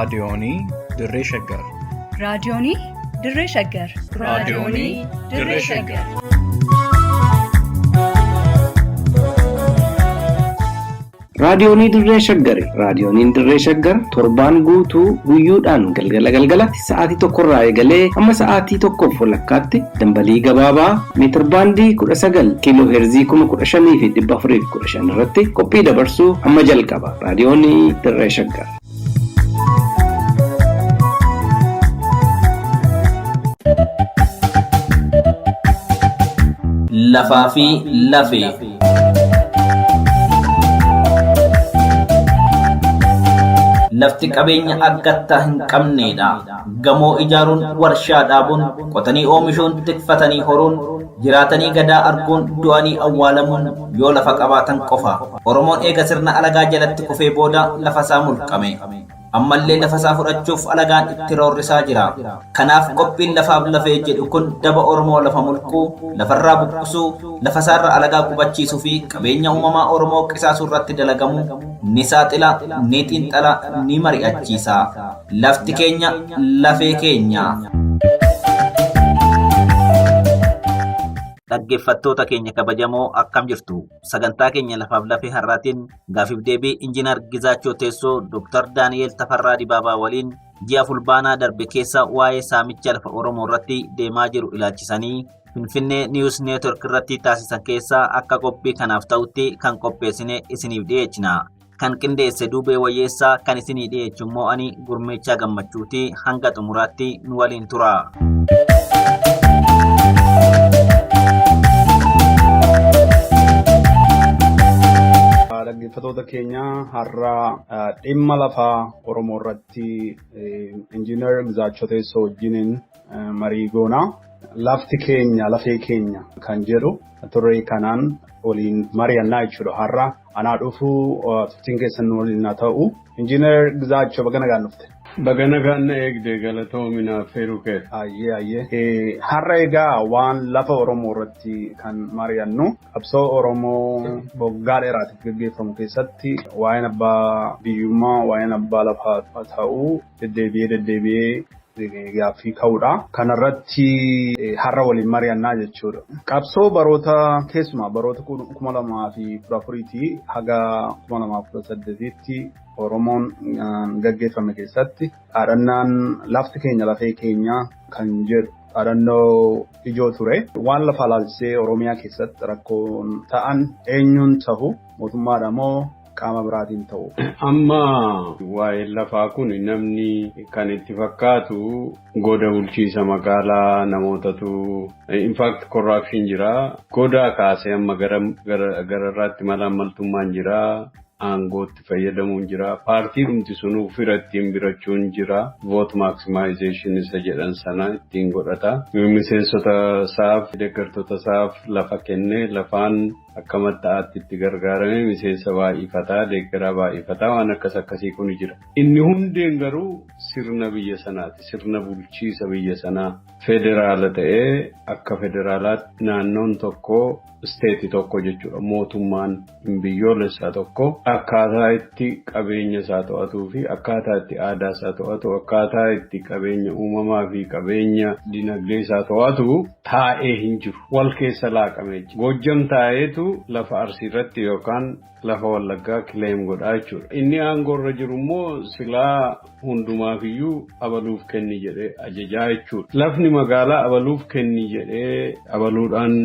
raadiyoonii Dirree Shaggar. raadiyoonii Dirree Shaggar. raadiyoonii Dirree Shaggar. raadiyoonii Dirree Shaggar. raadiyooniin Dirree Shaggar torbaan guutuu guyyoodhaan galgalatti sa'aatii tokkorraa eegalee hamma sa'aatii tokkoof walakkaatti dambalii gabaabaa meetir baandii 19 kiiloo heerzii 15,415 irratti qophii dabarsuu amma jalqaba. raadiyoonii Dirree Shaggar. Lafaa fi lafee. Lafti qabeenya akkattaa hin qabneedha. Gamoo ijaaruun, warshaa dhaabuun, qotanii oomishuun, tikfatanii horuun, jiraatanii gadaa arguun, du'anii awwaalamuun yoo lafa qabaatan qofa. Oromoon eega sirna alagaa jalatti kufee booda lafa isaa mulqame. Ammallee lafa isaa fudhachuuf alagaan itti roorrisaa jira. Kanaaf qophiin lafaaf lafee jedhu kun daba Oromoo lafa mulquu, lafarraa buqqisuu, lafa isaarra alagaa qubachiisuu fi qabeenya uumamaa Oromoo qisaasuu irratti dalagamu ni saaxila, ni xiinxala, ni mari'achiisa. Lafti keenya lafee keenya. Dhaggeeffattoota keenya kabajamoo akkam jirtu? Sagantaa keenya lafaaf lafee har'aatiin gaafiif deebii Injiinar Gizaachoo Teessoo Dr. Daani'eel Tafarraa Dibaabaa waliin ji'a fulbaanaa darbe keessa waa'ee saamicha lafa Oromoo irratti deemaa jiru ilaalchisanii Finfinnee News Network irratti taasisan keessaa akka qophii kanaaf ta'utti kan qopheessine isiniif dhiyeessina. Kan qindeesse Duubee Wayyeessaa, kan isinii dhiyeessu immoo ani Gurmeechaa Gammachuuti. Hanga xumuraatti nu waliin tura. Dhaggeeffattoota keenya har'a dhimma lafaa Oromoo irratti Injiinar Gizaachoo Teessoo wajjiniin marii goona. Lafti keenya lafee keenya kan jedhu turre kanaan waliin mari'annaa jechuudha. Har'a anaa dhufuu turtiin keessan waliin haa ta'u. Injiinar Gizaachoo baga nagaan dhufte. Baga nagaan na eegde galatoominaaf feeruu keessa. Ayyee. Har'a egaa waan lafa Oromoo irratti kan mari'annu qabsoo Oromoo waggaa dheeraatiif gaggeeffamu keessatti waa'een abbaa biyyummaa, waa'een abbaa lafaa ta'uu deddeebi'ee gaaffii ka'uudha. Kanarratti har'a waliin mari'annaa jechuudha. Qabsoo keessumaa baroota 2014 haga 2018tti Oromoon gaggeeffame keessatti dhaadannaan lafti keenya lafee keenya kan jedhu dhaadannoo ijoo ture. Waan lafa ilaalchisee Oromiyaa keessatti rakkoon ta'an eenyuun ta'u, mootummaadha moo qaama biraatiin ta'u? Amma waa'ee lafaa kun namni kan itti fakkaatu goda bulchiisa magaalaa namootatu in fact corruption jira. Goda kaasee amma gararraatti malaamaltummaan jira. Aangootti fayyadamuun jira. Paartii dhumti sun ofirrattiin birachuun jira. Vote maximization isa jedhan sana ittiin godhata. Miseensota isaaf, deeggartoota isaaf lafa kennee lafaan akka matta'aatti itti gargaarame miseensa baay'ifataa, deeggaraa baay'ifataa waan akkasii kun jira. Inni hundeen garuu sirna biyya sanaati. Sirna bulchiisa biyya sanaa federaala ta'ee akka federaalaatti naannoon tokko isteetii tokko jechuudha. Mootummaan biyyoolessaa tokko akkaataa itti qabeenya isaa to'atuu fi akkaataa itti aadaa isaa to'atu, akkaataa itti qabeenya uumamaa fi qabeenya dinagdee isaa to'atu taa'ee hin jiru. Wal keessa laaqamee jira. Gojjam taa'eetu lafa Arsii irratti yookaan lafa Wallaggaa kileem godhaa jechuudha. Inni aangoo irra jiru immoo silaa hundumaafiyyuu abaluuf kenni jedhee ajajaa jechuudha. Lafni magaalaa abaluuf kenni jedhee abaluudhaan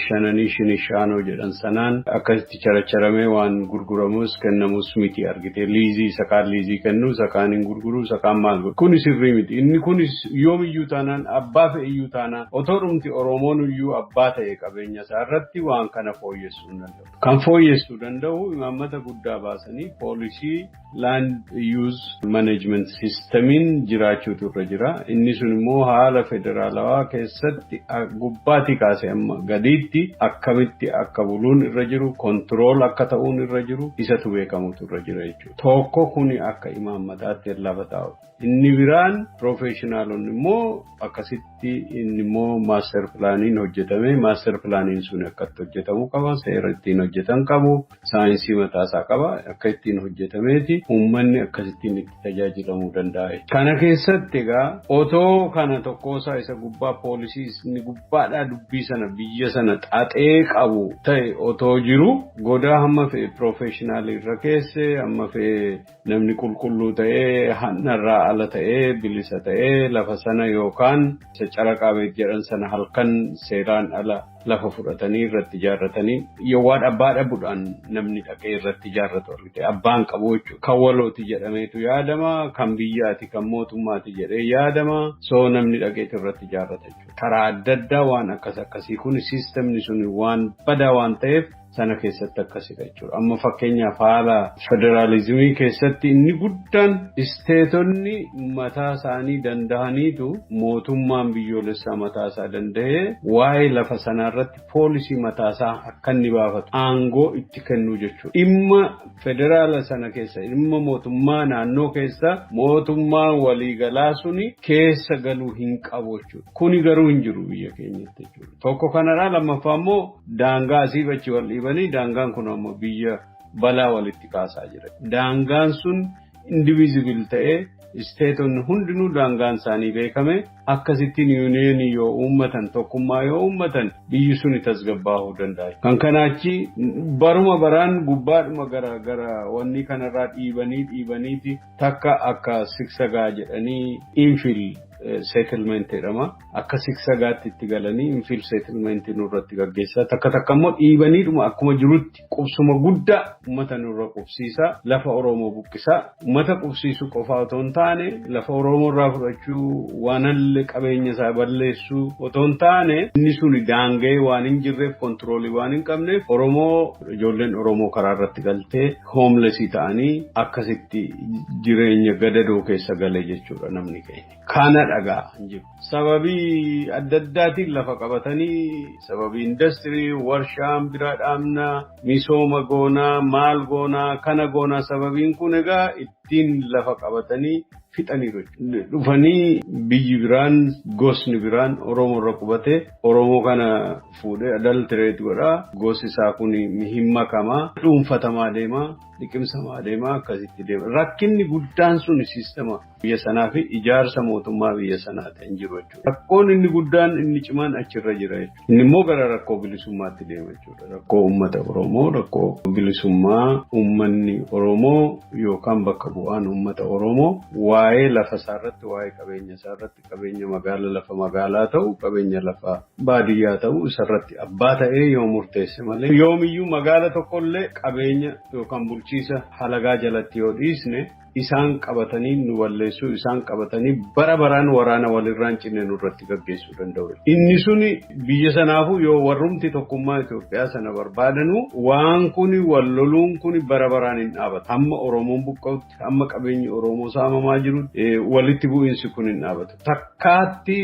shananii shinishaanoo jedhan sanaan akkasitti characharamee waan gurguramus kennamus miti argite. Liizii sakaan liizii kennu sakaan hin gurguru sakaan maal godhu. Kunis sirrii miti. Inni kunis yoomiyyuu taanaan abbaa fe'iyyuu taanaan otoo dhumti Oromoon iyyuu abbaa ta'e qabeenya isaa irratti waan kana fooyyessuu hin danda'u. Kan fooyyessuu danda'u imaammata guddaa baasanii poolisii land use management systemiin jiraachuutu irra jira. Inni sun immoo haala federaalawaa keessatti gubbaatii kaasee amma gadiitti akkamitti akka buluun irra jiru, kontirool akka ta'uun irra jiru isatu beekamutu irra jira jechuudha. Tokko kuni akka imaammataatti lafa taa'u. Inni biraan professionaalonni immoo akkasitti inni immoo maaster pilaaniin hojjetame. Maaster pilaaniin sun akkatti hojjetamu qaba, seera ittiin hojjetan qabu, saayinsii mataasaa qaba, akka ittiin hojjetameeti uummanni akkasittiin itti tajaajilamuu danda'a. Kana keessatti egaa otoo kana tokkoosaa isa gubbaa poolisii inni gubbaadhaa dubbii sana biyya sana xaxee qabu ta'e otoo jiru godaa hamma fe'e piroofeeshinaalii irra keesse hamma fe'e namni qulqulluu ta'ee hannarraa ala ta'ee bilisa ta'ee lafa sana yookaan isa caraqaa jedhan sana halkan seeraan ala lafa fudhatanii irratti ijaarratanii yoo waan abbaa dhabuudhaan namni dhaqee irratti ijaarratu argite abbaan qabu jechuudha. Kan walooti jedhameetu yaadama, kan biyyaati kan mootummaati jedhee yaadama, soo namni dhaqee irratti ijaarrata jechuudha. Karaa adda addaa waan akkasii kun siistemni sun waan badaa waan ta'eef sana keessatti akkasidha jechuudha. Amma fakkeenyaaf haala federaalizimii keessatti inni guddaan isteetonni mataa isaanii danda'aniitu mootummaan biyyoolessaa mataa isaa danda'ee waa'ee lafa sanaa irratti poolisii mataa isaa akka inni baafatu aangoo itti kennu jechuudha. Dhimma federaala sana keessa dhimma mootummaa naannoo keessa mootummaan waliigalaa suni keessa galuu hin qabu jechuudha. Kuni garuu hin jiru biyya keenyatti jechuudha. Tokko kanadhaa lammaffaa immoo daangaa asiif achi wal dhiibanii daangaan kun ammoo biyya balaa walitti kaasaa jira. Daangaan sun indivisibil ta'ee isteetonni hundinuu daangaan isaanii beekame akkasittiin yuuniyeenii yoo uummatan tokkummaa yoo uummatan biyyi suni tasgabbaa'uu danda'a. Kan kanaachi baruma baraan gubbaadhuma gara wanni kanarraa dhiibaniiti takka akka siksagaa jedhanii infil settlement jedhama. Akka siksagaatti itti galanii infil settlement nurratti gaggeessaa takka immoo dhiibaniidhuma akkuma jirutti qubsuma guddaa uummata nurra qubsiisaa lafa Oromoo buqqisaa uummata qubsiisuu qofaa otoo hin taane lafa Oromoo irraa fudhachuu waanallee qabeenya isaa balleessuu otoo hin taane inni suni daangee waan hin jirreef kontiroolii waan hin qabneef Oromoo ijoolleen Oromoo karaa irratti galtee hoomlesii ta'anii akkasitti jireenya gadadoo keessa galee jechuudha namni keenya. Kana dhagaa jiru. Sababii adda addaatiin lafa qabatanii sababii industirii warshaan biraa dhaabna misooma goonaa maal goonaa kana goonaa sababiin kun egaa ittiin lafa qabatanii fixaniiru. Dhufanii biyyi biraan gosni biraan Oromoo irra qubate Oromoo kana fuudhee adaltireet godhaa gosi isaa kun hin makamaa dhuunfatamaa deemaa liqimsamaa deemaa akkasitti deema. Rakkinni guddaan sun siistema biyya sanaa fi ijaarsa mootummaa biyya sanaa ta'an jiru jechuudha. Rakkoon inni guddaan inni cimaan achirra jira jechuudha. Inni immoo gara rakkoo bilisummaatti deema jechuudha. Rakkoo uummata Oromoo, rakkoo bilisummaa uummanni Oromoo yookaan bakka bu'aan uummata Oromoo waa'ee lafa isaarratti, waa'ee qabeenya isaarratti, qabeenya magaalaa lafa magaalaa ta'u, qabeenya lafa baadiyyaa ta'u isarratti abbaa ta'ee yoo murteesse malee yoomiyyuu magaala tokkollee qabeenya yookaan bulchiisa halagaa jalatti yoo dhiisne isaan qabatanii nu balleessuu isaan qabatanii bara baraan waraana walirraan cinne nurratti gaggeessuu danda'u. Inni suni biyya sanaafuu yoo warrumti tokkummaa Itoophiyaa sana barbaadanu waan kuni walloluun kuni bara baraan hin dhaabatu. Amma Oromoon buqqa'utti amma qabeenyi Oromoo saamamaa jiru walitti bu'iinsi kun hin dhaabatu. Takkaatti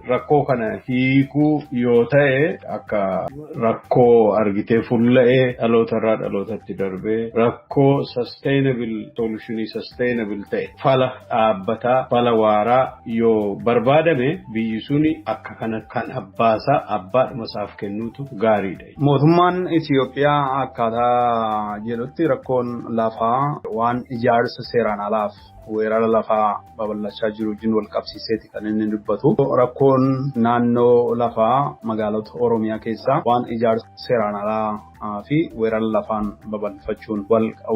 rakkoo kana hiikuu yoo ta'e akka rakkoo argitee fulla'ee dhalootarraa dhalootatti darbee rakkoo sustainable solutionii sustainable ta'e fala dhaabbataa fala waaraa yoo barbaadame biyyi suni akka kana kan abbaasaa abbaadhuma isaaf kennuutu gaariidha. Mootummaan Itoophiyaa akkaataa jedhutti rakkoon lafaa waan ijaarsa seeraan alaaf weerara lafaa babal'achaa jiru wajjin wal qabsiiseeti kan inni dubbatu. Rakkoon naannoo lafaa magaalota Oromiyaa keessaa waan ijaarsa seeraan alaa fi weerara lafaan babal'ifachuun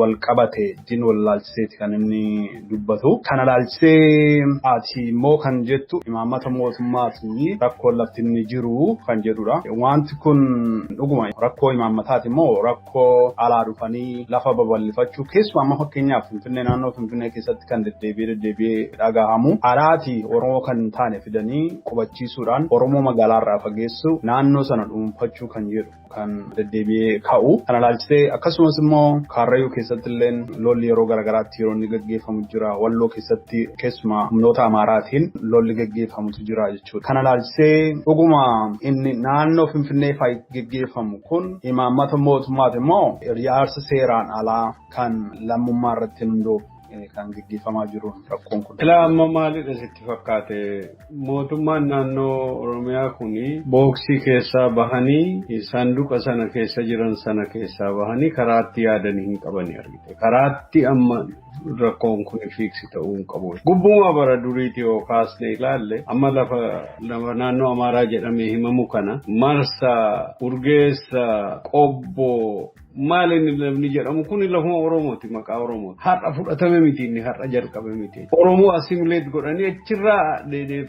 wal qabate wajjin wal laalchiseeti kan inni dubbatu. Kana laalchisee ati immoo kan jettu imaammata mootummaati rakkoon lafti inni jiru kan jedhudha. Wanti kun dhuguma rakkoo imaammataati immoo rakkoo alaa dhufanii lafa babal'ifachuu keessumaa amma fakkeenyaaf Finfinnee naannoo Finfinnee keessatti kan deddeebi'ee dhagahamu alaati Oromoo kan taane fidanii qubachiisuudhaan Oromoo magaalaarraa fageessu naannoo sana dhuunfachuu kan jedhu kan deddeebi'ee ka'u. Kana laalchisee akkasumas immoo Karrayyuu keessatti illee lolli yeroo garagaraatti yeroo inni gaggeeffamu jira. Walloo keessatti keessumaa humnoota Amaaraatiin lolli gaggeeffamutu jira jechuudha. Kana laalchisee dhuguma inni naannoo Finfinnee fa'aa gaggeeffamu kun imaammata mootummaati immoo ijaarsa seeraan alaa kan lammummaa irratti hundoofu kan gaggeeffamaa jiru rakkoon kun. Ilaa amma maalidha sitti fakkaate mootummaan naannoo Oromiyaa kuni booksii keessaa bahanii sanduuqa sana keessa jiran sana keessaa bahanii karaatti yaadanii hin qabani argite. Karaatti amma rakkoon kun fiiksi ta'uu hin qabu. Gubbuma bara duriitii yoo kaasne ilaalle amma lafa naannoo Amaaraa jedhamee himamu kana Marsaa, Urgeessa, Qobboo maalin namni jedhamu kun lafuma Oromooti maqaa Oromooti. Har'a fudhatame miti inni har'a jalqabe miti. Oromoo assimileet godhanii achirraa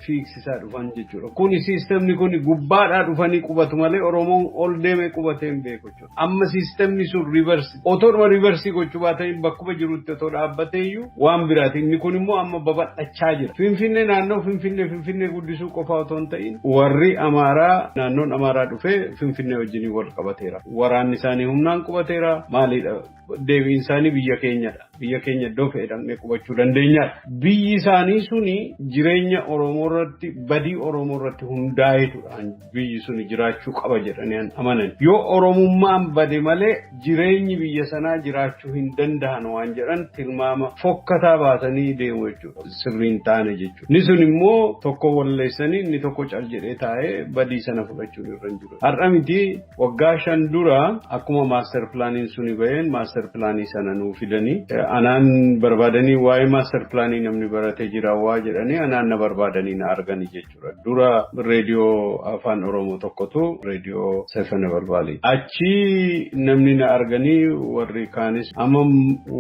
fiiksisaa dhufan jechuudha. Kuni siistemni kun gubbaadhaa dhufanii qubatu malee Oromoon ol deemee qubatee hin beeku jechuudha. Amma siistemni sun riivarsi. Otoodhuma riivarsii gochuu baatanii bakkuma jirutti otoo dhaabbateeyyuu waan biraati. Inni kun immoo amma babal'achaa jira. Finfinnee naannoo Finfinnee guddisuu qofa otoo hin ta'in warri Amaaraa naannoon Amaaraa dhufee Finfinnee wajjin wal qabateera. Waraanni isaanii humnaan qubateera maalidha deebiin isaanii biyya keenyadha. Biyya keenya iddoo fe'edhamne qubachuu dandeenyaadha. Biyyi isaanii suni jireenya Oromoo irratti badii Oromoo irratti hundaa'eetudha. Biyyi suni jiraachuu qaba jedhanii amanan. Yoo Oromummaan bade malee jireenyi biyya sanaa jiraachuu hin danda'an waan jedhan tilmaama fokkataa baasanii deemu jechuudha. Sirriin taane jechuudha. Inni sun immoo tokko walleessanii inni tokko cal jedhee taa'ee badii sana fudhachuun irra hin jiru. Har'a miti waggaa 5 dura akkuma maaster pilaaniin suni baheen maaster pilaanii sana nuu fidanii anaan barbaadanii waa'ee maaster pilaanii namni baratee jira waa jedhanii anaan na barbaadanii na arganii jechuudha. Dura reediyoo afaan Oromoo tokkotu reediyoo Sefana Balbaali. Achi namni na arganii warri kaanis amma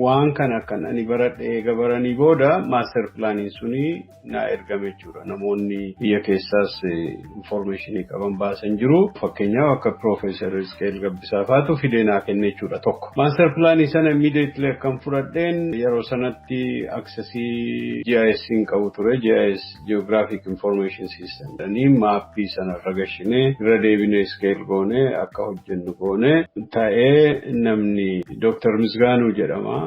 waan kana kan ani baradhe eega baranii booda maaster pilaanii suni na ergame jechuudha. Namoonni biyya keessaas informationii qaban baasan jiru. Fakkeenyaaf akka Profeesar Iskeel Gabbisaa faatu fidee naa kenne jechuudha tokko. Maaster pilaanii sana immediately kan fudhadheen yeroo sanatti aksesii GIS hin qabu ture. GIS Geographic Information System danii maappii sana ragashinee irra deebinee iskeel goone akka hojjennu goone ta'ee namni Dr. Misgaanuu jedhama.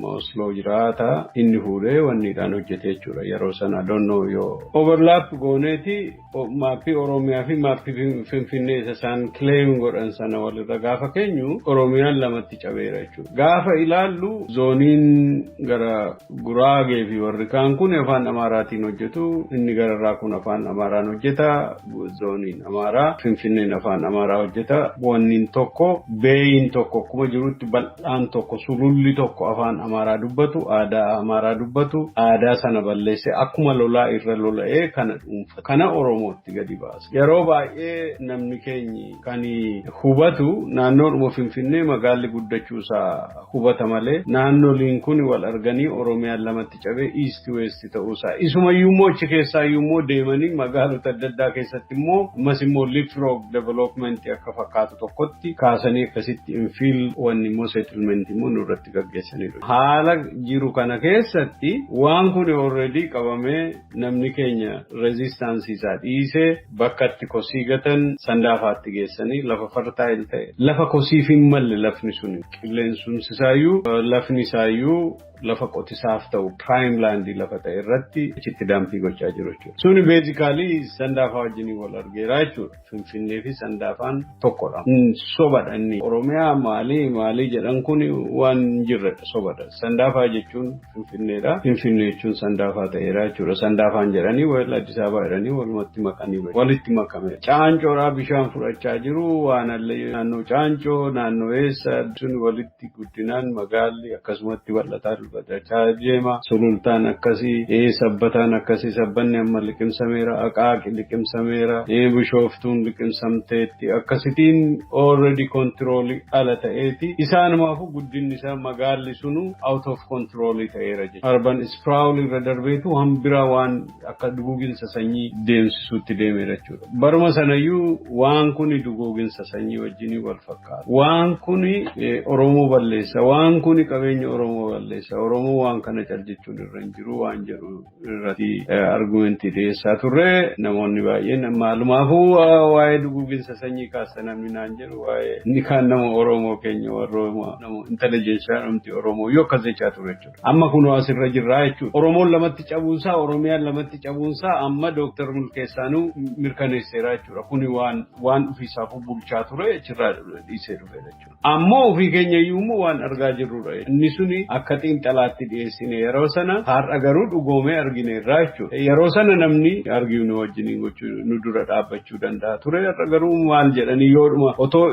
Oslo jiraata inni fuudhee wanniidhaan hojjete jechuudha. Yeroo sana donno yoo overlap gooneeti maappii Oromiyaa fi maappii Finfinnee isaan claim godhan sana walirra gaafa keenyu Oromiyaan lamatti cabeera jechuudha. Gaafa ilaallu zooniin gara Guraagee fi warri kaan kun afaan Amaaraatiin hojjetu inni gararraa kun afaan Amaaraan hojjeta. Zooniin Amaaraa Finfinneen afaan Amaaraa hojjeta. Wanniin tokko beeyin tokko akkuma jirutti bal'aan tokko sululli tokko afaan Amaaraa dubbatu aadaa Amaaraa dubbatu aadaa sana balleesse akkuma lolaa irra lola'ee kana dhuunfa kana Oromootti gadi baasa. Yeroo baay'ee namni keenya kan hubatu naannoodhuma Finfinnee magaalli guddachuusaa hubata malee naannoliin kun wal arganii Oromiyaan lamatti cabee East West ta'uusaa isumayyuu immoo achi keessaayyuu immoo deemanii magaalota adda addaa keessatti immoo mas immoo leapfrog development akka fakkaatu tokkotti kaasanii akkasitti infill wanni immoo settlement immoo nurratti gaggeessanii haala jiru kana keessatti waan kun already qabamee namni keenya resistance isaa dhiisee bakka itti kosii gatan sandaafaatti geessanii lafa fertile ta'e lafa kosiif hin malle lafni sun qilleensuun isaayyuu lafni isaayyuu lafa qotisaaf ta'u prime land lafa ta'e irratti achitti daampii gochaa jiru jechuudha. Suni basically sandaafaa wajjin wal argeera jechuudha. Finfinnee fi sandaafaan tokkodha. Sobadha inni Oromiyaa maalii jedhan kun waan jirredha sobadha. Sandaafaa jechuun Finfinneedha. Finfinnee jechuun sandaafaa ta'eera jechuudha. Sandaafaan jedhanii wal Addis Ababa jedhanii walumatti makanii walitti makame. Caancoodhaa bishaan fudhachaa jiru waan allee naannoo Caancoo naannoo eessa sun walitti guddinaan magaalli akkasumatti bal'ataa badachaa deema. Sulultaan akkasii sabbataan akkasii sabbanni amma liqimsameera Aqaaqi liqimsameera Bishooftuun liqimsamteetti akkasitiin already control ala ta'eeti isaanumaafuu guddinni isaa magaalli sunu out of control ta'eera jechuudha. Urban sprawl irra darbeetu hambira waan akka duguuginsa sanyii deemsisuutti deemeera jechuudha. Baruma sanayyuu waan kuni duguuginsa sanyii wajjin wal fakkaata. Waan kuni Oromoo balleessa waan kuni qabeenya Oromoo balleessa. Oromoo waan kana caljechuun irra hin jiru waan jedhu irratti argumentii dhiyeessaa turre namoonni baay'een maalumaafuu waa'ee duguuginsa sanyii kaasa namni naan jedhu waa'ee inni kaan nama Oromoo keenya warrooma nama intelligenshaa namti Oromoo yoo akkas jechaa ture jechuudha. Amma kun asirra jirraa jechuudha. Oromoon lamatti cabuunsaa Oromiyaan lamatti cabuunsaa amma Dooktar Mulkeessaanuu mirkaneesseera jechuudha. Kuni waan ofiisaafuu bulchaa ture achirraa dhiisee dhufe jechuudha. Ammoo ofii keenya iyyuu waan argaa jirrudha. Inni suni akka xiinxalaa calaatti dhiyeessine yeroo sana har'a garuu dhugoomee argine irraa jechuudha. Yeroo sana namni arginu wajjiniin gochuu nu dura dhaabbachuu danda'a ture. Har'a garuu maal jedhanii yoodhuma otoo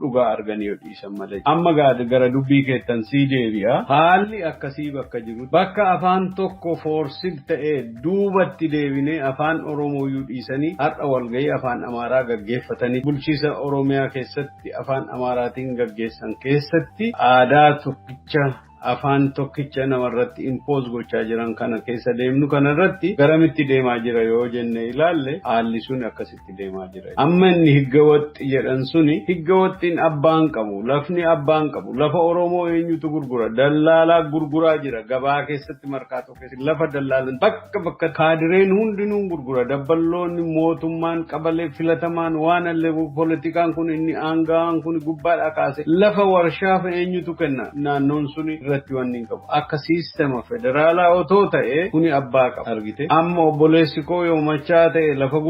dhugaa arganii yoo dhiisan malee. Amma gara dubbii keettan sii deebi'a. Haalli akkasii bakka jiru bakka afaan tokko foorsil ta'ee duubatti deebinee afaan Oromooyyuu dhiisanii har'a walgahii afaan Amaaraa gaggeeffatanii bulchiisa Oromiyaa keessatti afaan Amaaraatiin gaggeessan keessatti aadaa tokkicha afaan tokkicha namarratti impose gochaa jiran kana keessa deemnu kanarratti garamitti deemaa jira yoo jenne ilaalle haalli sun akkasitti deemaa jira. Amma inni higgawaxxi jedhan suni higgawaxxiin abbaan qabu lafni abbaan qabu lafa Oromoo eenyutu gurgura dallaalaa gurguraa jira gabaa keessatti markaatoo keessatti lafa dallaalan bakka kaadireen hundinuu gurgura dabballoonni mootummaan qabalee filatamaan waan allee poolitikaan kun inni aangaan kun gubbaadhaa kaase lafa warshaaf eenyutu kenna naannoon suni irratti wanni qabu akka siistema federaalaa otoo ta'e kuni abbaa qaba argite amma obboleessi koo yoo machaa ta'e lafa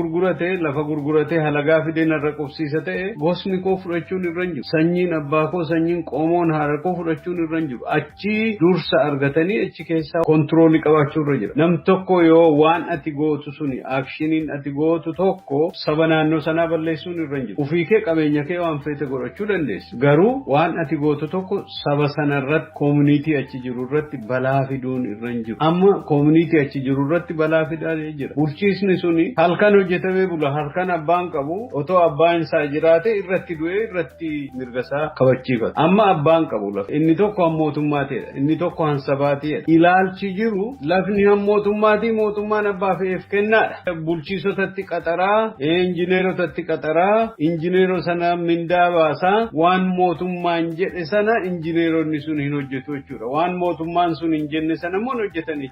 gurguratee halagaa fideen irra qubsiisa ta'e gosni koo fudhachuun irra hin jiru sanyiin abbaa koo sanyiin qoomoon haadha koo fudhachuun irra hin jiru achi dursa argatanii achi keessaa kontiroolii qabaachuu irra jira nam tokko yoo waan ati gootu suni aakshiniin ati gootu tokko saba naannoo sanaa balleessuun irra hin jiru ufii kee qabeenya kee waan feete godhachuu dandeessu garuu waan ati gootu tokko saba sanarratti community achi jiru irratti balaa fiduun irra hin jiru. Amma community achi jiru irratti balaa fidaa jira. Bulchiisni suni halkan hojjetamee bula halkan abbaan qabu otoo abbaan isaa jiraate irratti du'ee irratti mirga isaa kabachiifata. Amma abbaan qabu lafa inni tokko hammootummaateedha inni tokko hansabaateedha. Ilaalchi jiru lafni hammootummaatii mootummaan abbaa fe'eef kennaadha. Bulchiisotatti qaxaraa injineerotatti qaxaraa injineeroo sana mindaa baasaa waan mootummaan jedhe sana injineeronni sun hin hojjetu jechuudha. Waan mootummaan sun hin jenne sana immoo hojjetanii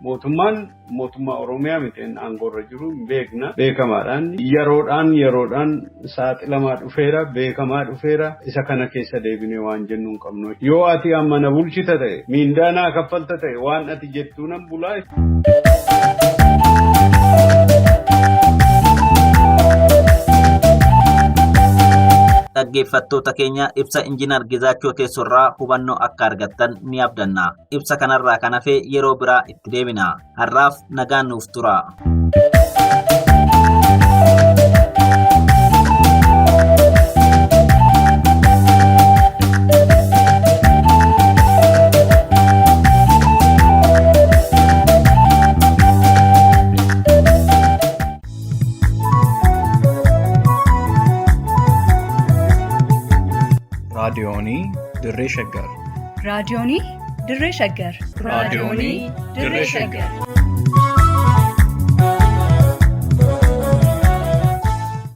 mootummaa Oromiyaa miteen aangoorra jiru beekna beekamaadhaan yeroodhaan saaxilamaa dhufeera beekamaa dhufeera isa kana keessa deebinee waan jennu hin qabnu yoo ati amma na bulchita ta'e miindaa naa kaffalta ta'e waan ati jettuu nan bulaa. Dhaggeeffattoota keenya ibsa injiinar Gizaachoo Teessorraa hubannoo akka argattan ni abdanna. Ibsa kanarraa kan hafe yeroo biraa itti deebina. Har'aaf nagaan nuuf tura. raadiyoonii Dirree Shaggar. raadiyoonii Dirree Shaggar. raadiyoonii Dirree Shaggar.